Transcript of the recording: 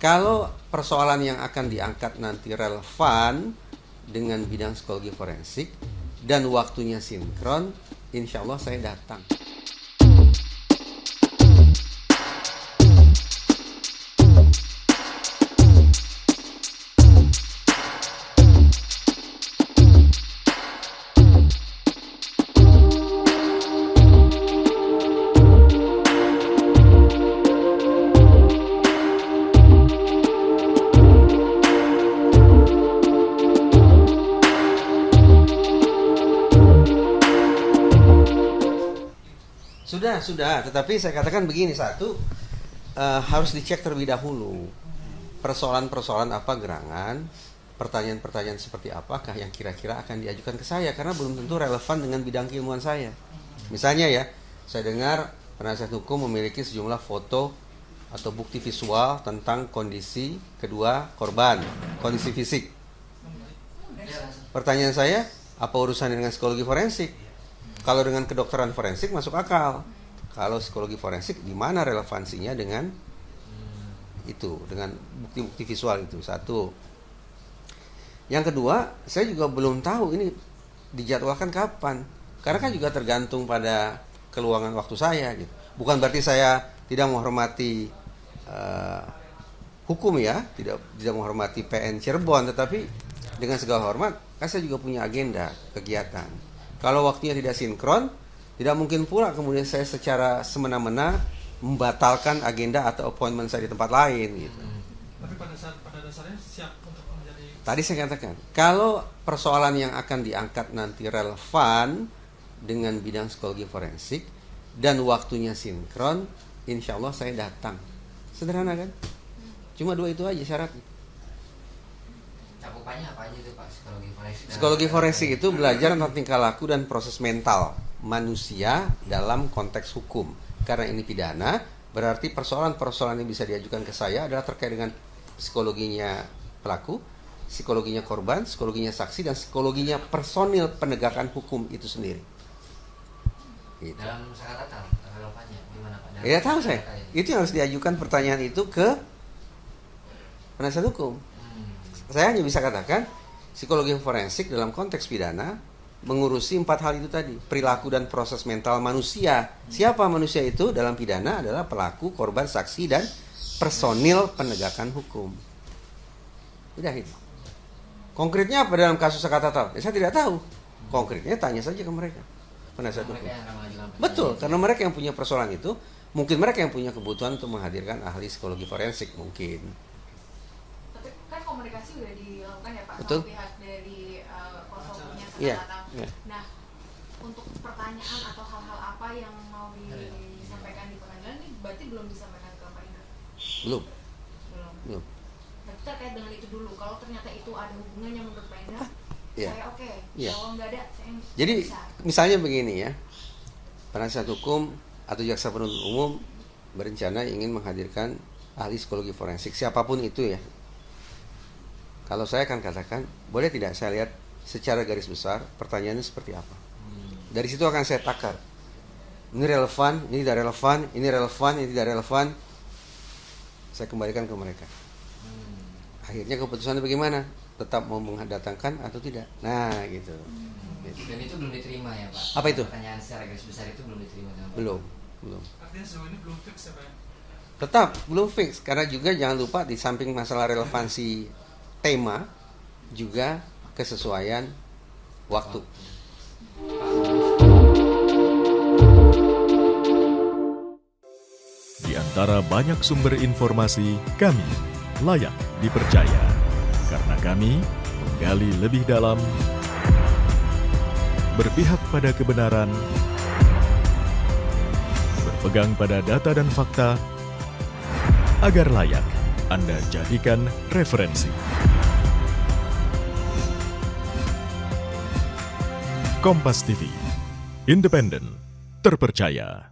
Kalau persoalan yang akan diangkat nanti relevan dengan bidang psikologi forensik dan waktunya sinkron, insya Allah saya datang. Sudah, tetapi saya katakan begini, satu, harus dicek terlebih dahulu persoalan-persoalan apa gerangan, pertanyaan-pertanyaan seperti apakah yang kira-kira akan diajukan ke saya, karena belum tentu relevan dengan bidang keilmuan saya. Misalnya ya, saya dengar penasihat hukum memiliki sejumlah foto atau bukti visual tentang kondisi kedua korban, kondisi fisik. Pertanyaan saya, apa urusannya dengan psikologi forensik? Kalau dengan kedokteran forensik masuk akal. Kalau psikologi forensik, di mana relevansinya dengan itu, dengan bukti-bukti visual itu? Satu. Yang kedua, saya juga belum tahu ini dijadwalkan kapan. Karena kan juga tergantung pada keluangan waktu saya. Gitu. Bukan berarti saya tidak menghormati hukum ya, tidak menghormati PN Cirebon, tetapi dengan segala hormat, kan saya juga punya agenda kegiatan. Kalau waktunya tidak sinkron, tidak mungkin pula kemudian saya secara semena-mena membatalkan agenda atau appointment saya di tempat lain gitu. Tapi pada dasarnya siap untuk menjadi. Tadi saya katakan, kalau persoalan yang akan diangkat nanti relevan dengan bidang psikologi forensik dan waktunya sinkron, insya Allah saya datang. Sederhana kan? Cuma dua itu aja syaratnya. Cakupannya apa aja itu Pak, psikologi forensik? Psikologi forensik itu belajar tentang tingkah laku dan proses mental manusia dalam konteks hukum. Karena ini pidana, berarti persoalan-persoalan yang bisa diajukan ke saya adalah terkait dengan psikologinya pelaku, psikologinya korban, psikologinya saksi, dan psikologinya personil penegakan hukum itu sendiri. Gitu. Dalam sekatan relevannya gimana Pak? Ya tahu saya. Itu yang harus diajukan pertanyaan itu ke penasihat hukum. Saya hanya bisa katakan psikologi forensik dalam konteks pidana mengurusi 4 hal itu tadi, perilaku dan proses mental manusia. Siapa manusia itu dalam pidana adalah pelaku, korban, saksi, dan personil penegakan hukum. Udah itu. Konkretnya apa dalam kasus Sakatatal? Ya, saya tidak tahu. Konkretnya tanya saja ke mereka, penasihat hukum. Betul, karena mereka yang punya persoalan itu, mungkin mereka yang punya kebutuhan untuk menghadirkan ahli psikologi forensik mungkin. Tapi kan komunikasi udah dilakukan ya Pak, Betul. sama pihak dari kuasa hukumnya Iya. Sakatatal. Nah, untuk pertanyaan atau hal-hal apa yang mau disampaikan di pengadilan ini berarti belum disampaikan ke Pak Indra? Belum. Belum. Berarti terkait dengan itu dulu. Kalau ternyata itu ada hubungannya menurut Pak Indra, Iya. saya oke. Iya. Kalau nggak ada, saya Jadi bisa. misalnya begini ya, penasihat hukum atau jaksa penuntut umum berencana ingin menghadirkan ahli psikologi forensik, siapapun itu ya. Kalau saya akan katakan, boleh tidak saya lihat secara garis besar pertanyaannya seperti apa. Dari situ akan saya takar. Ini relevan, ini tidak relevan, ini relevan, ini tidak relevan. Saya kembalikan ke mereka. Akhirnya keputusannya bagaimana? Tetap mau mendatangkan atau tidak? Nah, gitu. Dan itu belum diterima ya Pak? Apa itu? Pertanyaan secara garis besar itu belum diterima sama Pak? Belum. Artinya sejauh ini belum fix ya Pak? Tetap belum fix, karena juga jangan lupa di samping masalah relevansi tema juga kesesuaian waktu. Di antara banyak sumber informasi, kami layak dipercaya karena kami menggali lebih dalam, berpihak pada kebenaran, berpegang pada data dan fakta, agar layak Anda jadikan referensi. Kompas TV, independen, terpercaya.